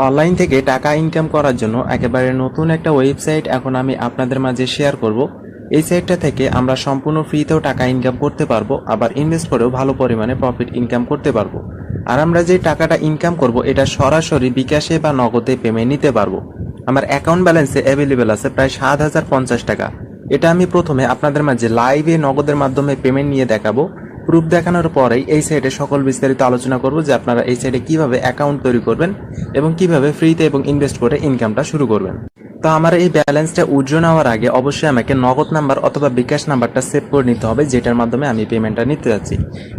Online থেকে টাকা income করার জন্য একেবারে নতুন একটা ওয়েবসাইট এখন আমি আপনাদের মাঝে শেয়ার করব। এই সাইটটা থেকে আমরা সম্পূর্ণ ফ্রিতেও টাকা ইনকাম করতে পারবো, আবার ইনভেস্ট করেও ভালো পরিমাণে প্রফিট ইনকাম করতে পারবো। আর আমরা যে টাকাটা ইনকাম করব এটা সরাসরি বিকাশে বা নগদে পেমেন্ট নিতে পারবো। আমার অ্যাকাউন্ট ব্যালেন্সে অ্যাভেলেবেল আছে প্রায় 7,050 টাকা। এটা আমি প্রথমে আপনাদের মাঝে লাইভে নগদের মাধ্যমে পেমেন্ট নিয়ে দেখাবো। প্রুফ দেখানোর পরেই এই সাইটে সকল বিস্তারিত আলোচনা করব যে আপনারা এই সাইটে কিভাবে অ্যাকাউন্ট তৈরি করবেন এবং কিভাবে ফ্রিতে এবং ইনভেস্ট করে ইনকামটা শুরু করবেন। তো আমার এই ব্যালেন্সটা উইথড্র নেওয়ার আগে অবশ্যই আমাকে নগদ নাম্বার অথবা বিকাশ নাম্বারটা সেভ করে নিতে হবে, যেটার মাধ্যমে আমি পেমেন্টটা নিতে যাচ্ছি।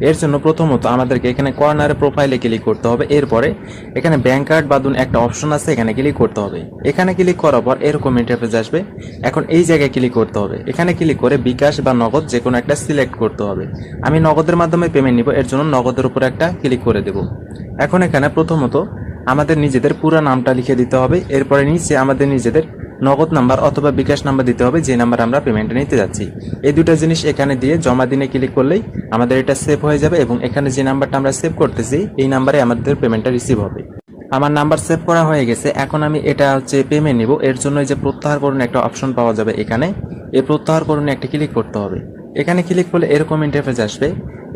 এর জন্য প্রথমত আমাদেরকে এখানে কর্নারে প্রোফাইলে ক্লিক করতে হবে। এরপরে এখানে ব্যাংক কার্ড বাদুন একটা অপশন আছে, এখানে ক্লিক করতে হবে। এখানে ক্লিক করার পর এরকম ইন্টারফেস আসবে। এখন এই জায়গায় ক্লিক করতে হবে। এখানে ক্লিক করে বিকাশ বা নগদ যে কোনো একটা সিলেক্ট করতে হবে। আমি নগদের মাধ্যমে পেমেন্ট নিব, এর জন্য নগদের উপর একটা ক্লিক করে দেব। এখন এখানে প্রথমত আমাদের নিজেদের পুরো নামটা লিখে দিতে হবে। এরপরে নিচে আমাদের নিজেদের নগদ নাম্বার অথবা বিকাশ নাম্বার দিতে হবে, যে নাম্বার আমরা পেমেন্ট নিতে যাচ্ছি। এই দুটো জিনিস এখানে দিয়ে জমা দিনে ক্লিক করলেই আমাদের এটা সেভ হয়ে যাবে এবং এখানে যে নাম্বারটা আমরা সেভ করতেছি এই নাম্বারে আমাদের পেমেন্টটা রিসিভ হবে। আমার নাম্বার সেভ করা হয়ে গেছে। এখন আমি এটা পেমেন্ট নিব। এর জন্য যে প্রত্যাহার করুন একটা অপশন পাওয়া যাবে, এখানে এই প্রত্যাহার করুন একটা ক্লিক করতে হবে। এখানে ক্লিক করলে এরকম ইন্টারফেস আসবে।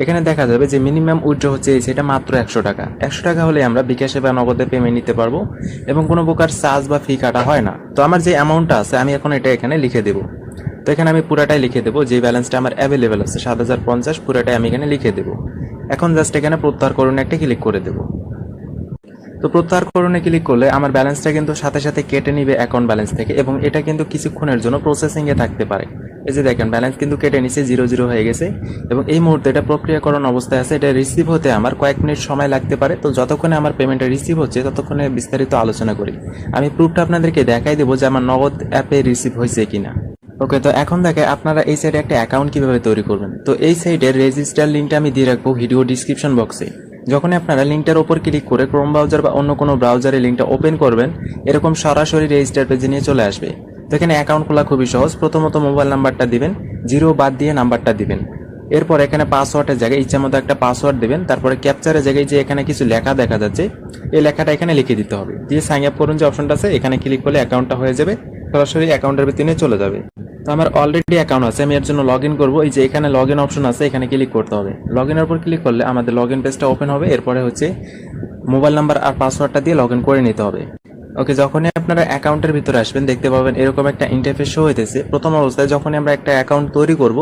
এখানে দেখা যাবে যে মিনিমাম উইথড্র হচ্ছে সেটা মাত্র 100 টাকা। 100 টাকা হলে আমরা বিকাশে বা নগদে পেমেন্ট নিতে পারবো এবং কোনো প্রকার চার্জ বা ফি কাটা হয় না। তো আমার যে অ্যামাউন্টটা আছে আমি এখন এটা এখানে লিখে দেবো। তো এখানে আমি পুরাটাই লিখে দেবো, যে ব্যালেন্সটা আমার অ্যাভেলেবেল আছে 7,050, পুরাটাই আমি এখানে লিখে দেবো। এখন জাস্ট এখানে প্রত্যাহার করুন একটা ক্লিক করে দেবো। তো প্রত্যাহার করণে ক্লিক করলে আমার ব্যালেন্সটা কিন্তু সাথে সাথে কেটে নিবে অ্যাকাউন্ট ব্যালেন্স থেকে এবং এটা কিন্তু কিছুক্ষণের জন্য প্রসেসিং এ থাকতে পারে। এই যে দেখেন ব্যালেন্স কিন্তু কেটে নিছে, 00 হয়ে গেছে এবং এই মুহূর্তে এটা প্রক্রিয়াকরণ অবস্থায় আছে। এটা রিসিভ হতে আমার কয়েক মিনিট সময় লাগতে পারে। তো যতক্ষণে আমার পেমেন্টটা রিসিভ হচ্ছে ততক্ষণে বিস্তারিত আলোচনা করি। আমি প্রুফটা আপনাদেরকে দেখাই দেবো যে আমার নগদ অ্যাপে রিসিভ হয়েছে কিনা। ওকে, তো এখন দেখে আপনারা এই সাইডে একটা অ্যাকাউন্ট কিভাবে তৈরি করবেন। তো এই সাইডের রেজিস্টার লিঙ্কটা আমি দিয়ে রাখবো ভিডিও ডিসক্রিপশন বক্সে। যখন আপনারা লিঙ্কটার উপর ক্লিক করে ক্রোম ব্রাউজার বা অন্য কোনো ব্রাউজারে লিঙ্কটা ওপেন করবেন, এরকম সরাসরি রেজিস্টার পেজে নিয়ে চলে আসবে। তো এখানে অ্যাকাউন্ট খোলা খুবই সহজ। প্রথমত মোবাইল নাম্বারটা দিবেন, 0 বাদ দিয়ে নাম্বারটা দিবেন। এরপর এখানে পাসওয়ার্ডের জায়গায় ইচ্ছা মতো একটা পাসওয়ার্ড দিবেন। তারপরে ক্যাপচারের জায়গায় যে এখানে কিছু লেখা দেখা যাচ্ছে এই লেখাটা এখানে লিখে দিতে হবে। দিয়ে সাইন আপ করুন যে অপশনটা আছে, এখানে ক্লিক করলে অ্যাকাউন্টটা হয়ে যাবে, সরাসরি অ্যাকাউন্টের ভিতরে নিয়ে চলে যাবে। তো আমার অলরেডি অ্যাকাউন্ট আছে, আমি এর জন্য লগ ইন করবো। এই যে এখানে লগ ইন অপশন আছে, এখানে ক্লিক করতে হবে। লগ ইনের উপর ক্লিক করলে আমাদের লগ ইন পেজটা ওপেন হবে। এরপরে মোবাইল নাম্বার আর পাসওয়ার্ডটা দিয়ে লগ ইন করে নিতে হবে। ওকে, যখনই আপনারা অ্যাকাউন্টের ভিতরে আসবেন দেখতে পাবেন এরকম একটা ইন্টারফেস শো হইতেছে। প্রথম অবস্থায় যখনই আমরা একটা অ্যাকাউন্ট তৈরি করব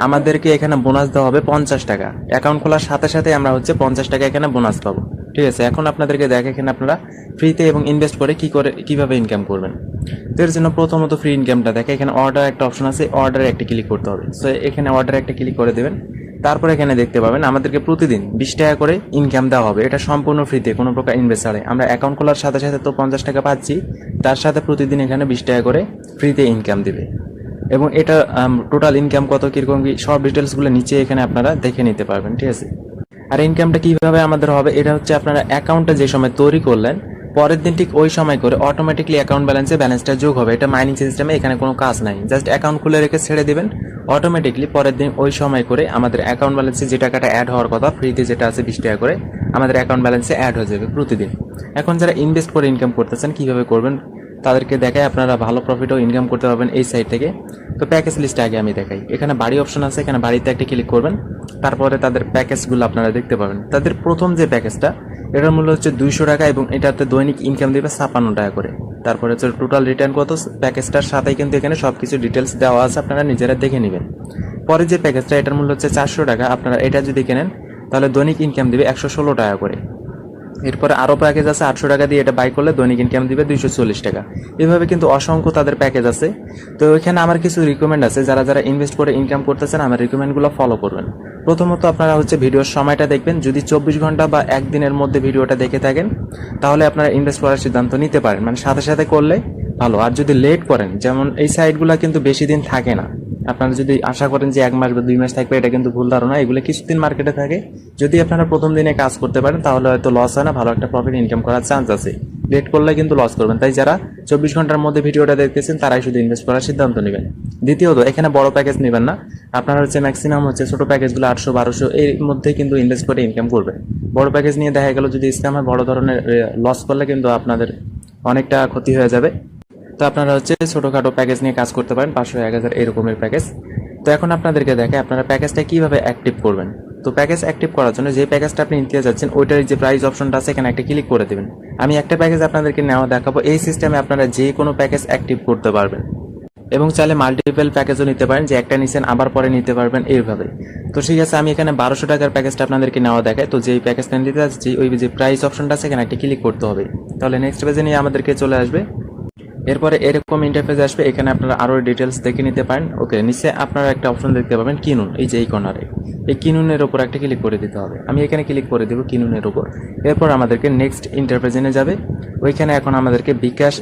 আমাদেরকে এখানে বোনাস দেওয়া হবে 50 টাকা। অ্যাকাউন্ট খোলার সাথে সাথে আমরা 50 টাকা এখানে বোনাস পাবো। ঠিক আছে, এখন আপনাদেরকে দেখে এখানে আপনারা ফ্রিতে এবং ইনভেস্ট করে কিভাবে ইনকাম করবেন। তো এর জন্য প্রথমত ফ্রি ইনকামটা দেখে এখানে অর্ডার একটা অপশন আছে, অর্ডারে একটা ক্লিক করতে হবে। সো এখানে অর্ডারে একটা ক্লিক করে দেবেন। তারপরে এখানে দেখতে পাবেন আমাদেরকে প্রতিদিন 20 টাকা করে ইনকাম দেওয়া হবে। এটা সম্পূর্ণ ফ্রিতে, কোনো প্রকার ইনভেস্ট ছাড়াই। আমরা অ্যাকাউন্ট খোলার সাথে সাথে তো 50 টাকা পাচ্ছি, তার সাথে প্রতিদিন এখানে 20 টাকা করে ফ্রিতে ইনকাম দিবে। এবং এটা টোটাল ইনকাম কত কিরকম কি সব ডিটেলসগুলো নিচে এখানে আপনারা দেখে নিতে পারবেন। ঠিক আছে, আর ইনকামটা কিভাবে আমাদের হবে, এটা হচ্ছে আপনারা অ্যাকাউন্টটা যে সময় তৈরি করলেন পরের দিন ঠিক ওই সময় করে অটোমেটিকলি অ্যাকাউন্ট ব্যালেন্সটা যোগ হবে। এটা মাইনিং সিস্টেমে, এখানে কোনো কাজ নাই। জাস্ট অ্যাকাউন্ট খুলে রেখে ছেড়ে দিবেন, অটোমেটিকলি পরের দিন ওই সময় করে আমাদের অ্যাকাউন্ট ব্যালেন্সে যে টাকাটা অ্যাড হওয়ার কথা ফ্রিতে যেটা আছে 20 টাকা করে আমাদের অ্যাকাউন্ট ব্যালেন্সে অ্যাড হয়ে যাবে প্রতিদিন। এখন যারা ইনভেস্ট করে ইনকাম করতেছেন কিভাবে করবেন তাদেরকে দেখায়, আপনারা ভালো প্রফিটও ইনকাম করতে পারবেন এই সাইট থেকে। তো প্যাকেজ লিস্টে আগে আমি দেখাই। এখানে বাড়ি অপশন আছে, এখানে বাড়িতে একটা ক্লিক করবেন। তারপরে তাদের প্যাকেজগুলো আপনারা দেখতে পাবেন। তাদের প্রথম যে প্যাকেজটা এটার মূল্য হচ্ছে 200 টাকা এবং এটাতে দৈনিক ইনকাম দেবে 56 টাকা করে। তারপরে হচ্ছে টোটাল রিটার্ন কত, প্যাকেজটার সাথেই কিন্তু এখানে সবকিছু ডিটেলস দেওয়া আছে, আপনারা নিজেরা দেখে নেবেন। পরে যে প্যাকেজটা এটার মূল্য হচ্ছে 400 টাকা। আপনারা এটা যদি কেনেন তাহলে দৈনিক ইনকাম দিবে 116 টাকা করে। এরপরে আরো প্যাকেজ আছে 800 টাকা দিয়ে এটা বাই করলে দৈনিক ইনকাম দিবে 240 টাকা। এভাবে কিন্তু অসংখ্য তাদের প্যাকেজ আছে। তো এখানে আমার কিছু রিকমেন্ড আছে, যারা যারা ইনভেস্ট করে ইনকাম করতেছেন আমার রিকমেন্ডগুলো ফলো করবেন। প্রথমত আপনারা ভিডিওর সময়টা দেখবেন। যদি 24 ঘন্টা বা একদিনের মধ্যে ভিডিওটা দেখে থাকেন তাহলে আপনারা ইনভেস্ট করার সিদ্ধান্ত নিতে পারেন, মানে সাথে সাথে করলে ভালো। আর যদি লেট করেন, যেমন এই সাইটগুলো কিন্তু বেশি দিন থাকে না, আপনারা যদি আশা করেন যে 1 মাস বা 2 মাস থাকবে, এটা কিন্তু ভুল ধারণা। এগুলো কিছুদিন মার্কেটে থাকে। যদি আপনারা প্রথম দিনে কাজ করতে পারেন তাহলে হয়তো লস হয় না, ভালো একটা প্রফিট ইনকাম করার চান্স আছে। লেট করলে কিন্তু লস করবেন। তাই যারা 24 ঘন্টার মধ্যে ভিডিওটা দেখতেছেন তারাই শুধু ইনভেস্ট করার সিদ্ধান্ত নেবেন। দ্বিতীয়ত, এখানে বড় প্যাকেজ নেবেন না, আপনারা হচ্ছে ম্যাক্সিমাম হচ্ছে ছোট প্যাকেজগুলো 800-1200 এর মধ্যে কিন্তু ইনভেস্ট করে ইনকাম করবেন। বড় প্যাকেজ নিয়ে দেখা গেল যদি স্ক্যাম হয়, বড় ধরনের লস করলে কিন্তু আপনাদের অনেকটা ক্ষতি হয়ে যাবে। তো আপনারা হচ্ছে ছোটখাটো প্যাকেজ নিয়ে কাজ করতে পারেন, 500-1000 এরকমের প্যাকেজ। তো এখন আপনাদেরকে দেখে আপনারা প্যাকেজটা কিভাবে অ্যাক্টিভ করবেন। তো প্যাকেজ অ্যাক্টিভ করার জন্য যে প্যাকেজটা আপনি নিতে যাচ্ছেন ওইটার যে প্রাইস অপশনটা আছে এখানে একটা ক্লিক করে দেবেন। আমি একটা প্যাকেজ আপনাদেরকে নেওয়া দেখাবো। এই সিস্টেমে আপনারা যে কোনো প্যাকেজ অ্যাক্টিভ করতে পারবেন এবং চাইলে মাল্টিপল প্যাকেজও নিতে পারেন, যে একটা নিছেন আবার পরে নিতে পারবেন এইভাবে। তো ঠিক আছে, আমি এখানে 1200 টাকার প্যাকেজটা আপনাদেরকে নেওয়া দেখায়। তো যেই প্যাকেজটা নিতে যাচ্ছি ওই যে প্রাইস অপশনটা আছে এখানে একটা ক্লিক করতে হবে। তাহলে নেক্সট পেজে নিয়ে আমাদেরকে চলে আসবে। এরপরে এরকম ইন্টারফেস আসবে, এখানে আপনারা আরো ডিটেলস দেখে নিতে পারেন। ওকে, নিচে আপনারা একটা অপশন দেখতে পাবেন কিনুন, এই যে এই কর্নারে এই কিনুনের উপর একটা ক্লিক করে দিতে হবে। আমি এখানে ক্লিক করে দেবো কিনুনের উপর। এরপর আমাদেরকে নেক্সট ইন্টারফেসে নিয়ে যাবে। ওইখানে এখন আমাদেরকে বিকাশ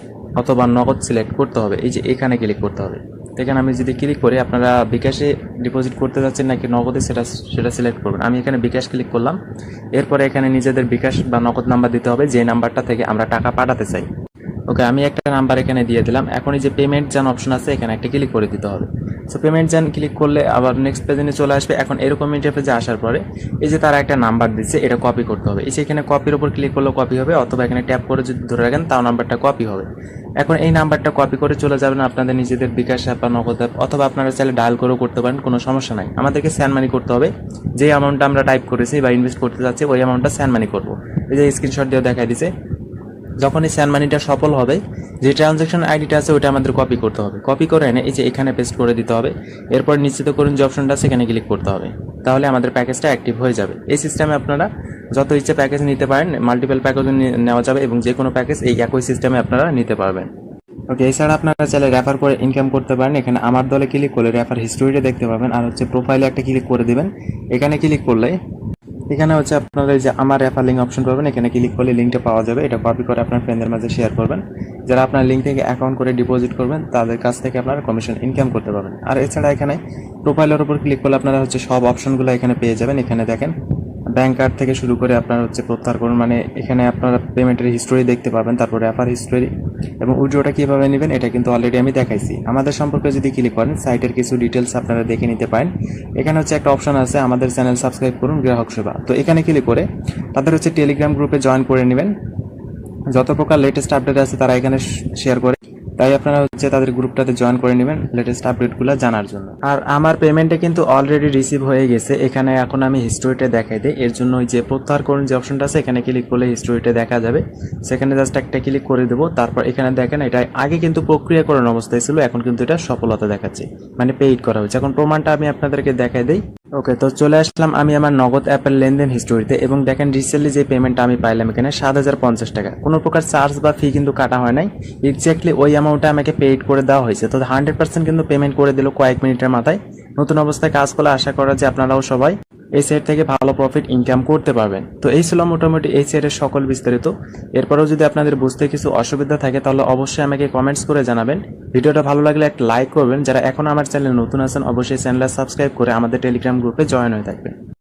অথবা নগদ সিলেক্ট করতে হবে, এই যে এখানে ক্লিক করতে হবে। এখানে আমি যদি ক্লিক করি, আপনারা বিকাশে ডিপোজিট করতে যাচ্ছেন নাকি নগদে সেটা সিলেক্ট করবেন। আমি এখানে বিকাশ ক্লিক করলাম। এরপরে এখানে নিজেদের বিকাশ বা নগদ নাম্বার দিতে হবে, যে নাম্বারটা থেকে আমরা টাকা পাঠাতে চাই। ওকে, আমি একটা নাম্বার এখানে দিয়ে দিলাম। এখন এই যে পেমেন্ট যান অপশন আছে এখানে একটা ক্লিক করে দিতে হবে। সো পেমেন্ট যান ক্লিক করলে আবার নেক্সট পেজে নিয়ে চলে আসবে। এখন এরকম ইন্টারফেসে আসার পরে এই যে তারা একটা নাম্বার দিচ্ছে, এটা কপি করতে হবে। এই যে এখানে কপির উপর ক্লিক করলেও কপি হবে, অথবা এখানে ট্যাপ করে যদি ধরে রাখেন তাও নাম্বারটা কপি হবে। এখন এই নাম্বারটা কপি করে চলে যাবেন আপনাদের নিজেদের বিকাশ অ্যাপ বা নগদ অ্যাপ, অথবা আপনারা চাইলে ডায়াল করেও করতে পারেন, কোনো সমস্যা নাই। আমাদেরকে স্যান্ড মানি করতে হবে, যে অ্যামাউন্টটা আমরা টাইপ করেছি বা ইনভেস্ট করতে যাচ্ছি ওই অ্যামাউন্টটা স্যান্ড মানি করবো। এই যে স্ক্রিনশট দিয়ে দেখাই দিছে। যখন এই স্যান্ড মানিটা সফল হবে, যে ট্রানজ্যাকশন আইডিটা আছে ওটা আমাদের কপি করতে হবে। কপি করে এনে এই যে এখানে পেস্ট করে দিতে হবে। এরপর নিশ্চিত করুন যে অপশনটা আছে এখানে ক্লিক করতে হবে, তাহলে আমাদের প্যাকেজটা অ্যাক্টিভ হয়ে যাবে। এই সিস্টেমে আপনারা যত ইচ্ছে প্যাকেজ নিতে পারেন, মাল্টিপল প্যাকেজও নেওয়া যাবে এবং যে কোনো প্যাকেজ এই একই সিস্টেমে আপনারা নিতে পারবেন। ওকে, এছাড়া আপনারা চাইলে রেফার করে ইনকাম করতে পারেন। এখানে আমার দলে ক্লিক করলে রেফার হিস্টোরিটা দেখতে পাবেন, আর হচ্ছে প্রোফাইলে একটা ক্লিক করে দিবেন। এখানে ক্লিক করলে এখানে হচ্ছে আপনারা যে আমার রেফার লিঙ্ক অপশন পাবেন, এখানে ক্লিক করলে লিঙ্কটা পাওয়া যাবে। এটা কপি করে আপনার ফ্রেন্ডদের মাঝে শেয়ার করবেন। যারা আপনার লিঙ্ক থেকে অ্যাকাউন্ট করে ডিপোজিট করবেন তাদের কাছ থেকে আপনারা কমিশন ইনকাম করতে পারবেন। আর এছাড়া এখানে প্রোফাইলের উপর ক্লিক করলে আপনারা হচ্ছে সব অপশনগুলো এখানে পেয়ে যাবেন। এখানে দেখেন ব্যাংক কার্ড থেকে শুরু করে আপনার হচ্ছে প্রত্যাহার করুন, মানে এখানে আপনারা পেমেন্টের হিস্টোরি দেখতে পাবেন, তারপর রেফার হিস্টোরি এবং উইথড্রটা কীভাবে নেবেন এটা কিন্তু অলরেডি আমি দেখাইছি। আমাদের সম্পর্কে যদি ক্লিক করেন সাইটের কিছু ডিটেলস আপনারা দেখে নিতে পারেন। এখানে হচ্ছে একটা অপশন আছে আমাদের চ্যানেল সাবস্ক্রাইব করুন গ্রাহক সেবা। তো এখানে ক্লিক করে তাদের হচ্ছে টেলিগ্রাম গ্রুপে জয়েন করে নেবেন। যত প্রকার লেটেস্ট আপডেট আছে তারা এখানে শেয়ার করে, তাই আপনারা হচ্ছে তাদের গ্রুপটাতে জয়েন করে নেবেন লেটেস্ট আপডেটগুলো জানার জন্য। আর আমার পেমেন্টে কিন্তু অলরেডি রিসিভ হয়ে গেছে। এখানে এখন আমি হিস্টোরিটা দেখাই দিই। এর জন্য ওই যে প্রত্যাহার করুন যে অপশনটা আছে এখানে ক্লিক করলে হিস্টোরিটা দেখা যাবে। সেখানে জাস্ট একটা ক্লিক করে দেবো। তারপর এখানে দেখেন এটা আগে কিন্তু প্রক্রিয়াকরণ অবস্থায় ছিল, এখন কিন্তু এটা সফলতা দেখাচ্ছে, মানে পেইড করা হয়েছে। এখন প্রমাণটা আমি আপনাদেরকে দেখাই দিই। ওকে, তো চলে আসলাম আমি আমার নগদ অ্যাপের লেনদেন হিস্টোরিতে এবং দেখেন রিসেন্টলি যে পেমেন্টটা আমি পাইলাম এখানে 7050 টাকা। কোনো প্রকার চার্জ বা ফি কিন্তু কাটা হয় নাই, এক্স্যাক্টলি ওই অ্যামাউন্টটা আমাকে পেইড করে দেওয়া হয়েছে। তো 100% কিন্তু পেমেন্ট করে দিল কয়েক মিনিটের মাথায়। নতুন অবস্থায় কাজ করলে আশা করা যে আপনারাও সবাই এই সাইট থেকে ভালো প্রফিট ইনকাম করতে পারবেন। তো এই ছিল মোটামুটি এই সাইটের সকল বিস্তারিত। এরপরেও যদি আপনাদের বুঝতে কিছু অসুবিধা থাকে তাহলে অবশ্যই আমাকে কমেন্টস করে জানাবেন। ভিডিওটা ভালো লাগলে একটা লাইক করবেন। যারা এখন আমার চ্যানেলে নতুন আছেন অবশ্যই চ্যানেলটা সাবস্ক্রাইব করে আমাদের টেলিগ্রাম গ্রুপে জয়েন হয়ে থাকবেন।